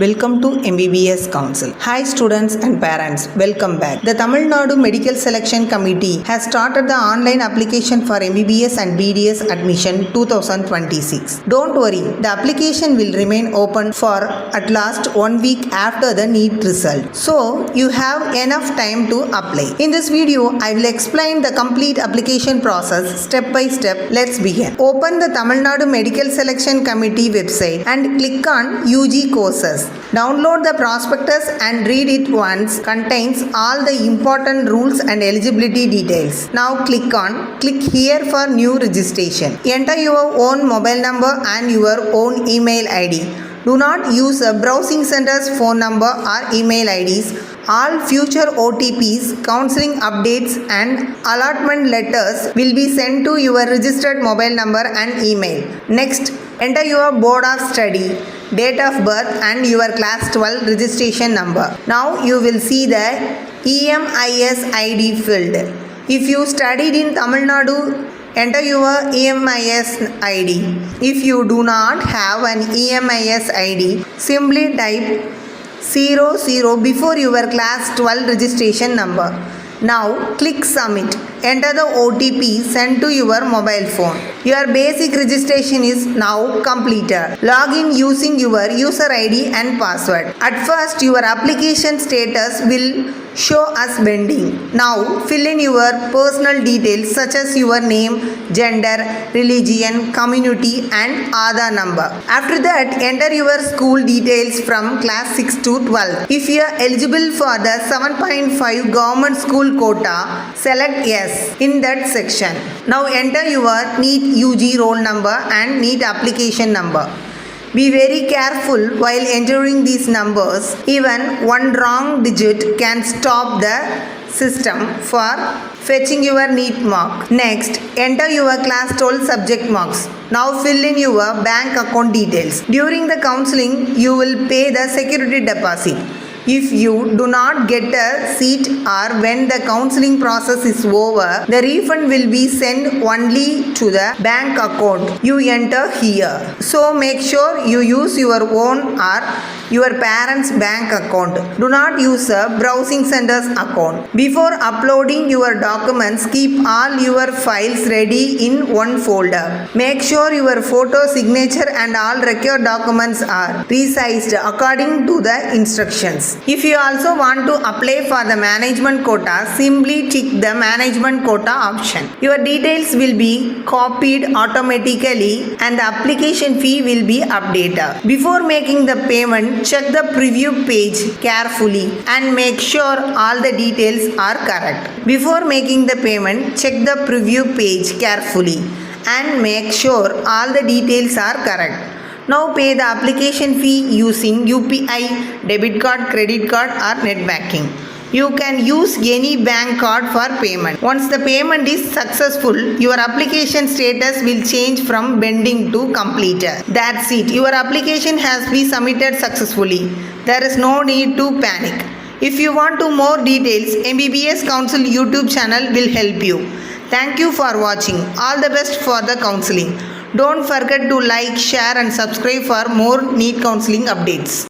Welcome to MBBS Council. Hi students and parents, welcome back. The Tamil Nadu Medical Selection Committee has started the online application for MBBS and BDS admission 2026. Don't worry, the application will remain open for at last 1 week after the NEET result. So, you have enough time to apply. In this video, I will explain the complete application process step by step. Let's begin. Open the Tamil Nadu Medical Selection Committee website and click on UG courses. Download the prospectus and read it once. Contains all the important rules and eligibility details. Now click here for new registration. Enter your own mobile number and your own email ID. Do not use a browsing center's phone number or email IDs. All future OTPs, counseling updates and allotment letters will be sent to your registered mobile number and email. Next, enter your board of study, date of birth and your class 12 registration number. Now you will see the EMIS ID field. If you studied in Tamil Nadu, enter your EMIS ID. If you do not have an EMIS ID, simply type 00 before your class 12 registration number. Now click submit. Enter the OTP sent to your mobile phone. Your basic registration is now completed. Log in using your user ID and password. At first, your application status will show as pending. Now fill in your personal details such as your name, gender, religion, community and Aadhaar number. After that, enter your school details from class 6 to 12. If you are eligible for the 7.5 government school quota, select yes in that section. Now enter your NEET UG roll number and NEET application number. Be very careful while entering these numbers. Even one wrong digit can stop the system for fetching your NEET mark. Next, enter your class 12 subject marks. Now fill in your bank account details. During the counseling, you will pay the security deposit. If you do not get a seat or when the counseling process is over, the refund will be sent only to the bank account you enter here. So make sure you use your own or your parents' bank account. Do not use a browsing center's account. Before uploading your documents, keep all your files ready in one folder. Make sure your photo, signature and all required documents are resized according to the instructions. If you also want to apply for the management quota, simply tick the management quota option. Your details will be copied automatically and the application fee will be updated. Before making the payment, check the preview page carefully and make sure all the details are correct. Before making the payment, check the preview page carefully and make sure all the details are correct. Now pay the application fee using UPI, debit card, credit card or net banking. You can use any bank card for payment. Once the payment is successful, your application status will change from pending to completed. That's it. Your application has been submitted successfully. There is no need to panic. If you want to more details, MBBS Council YouTube channel will help you. Thank you for watching. All the best for the counseling. Don't forget to like, share and subscribe for more NEET counseling updates.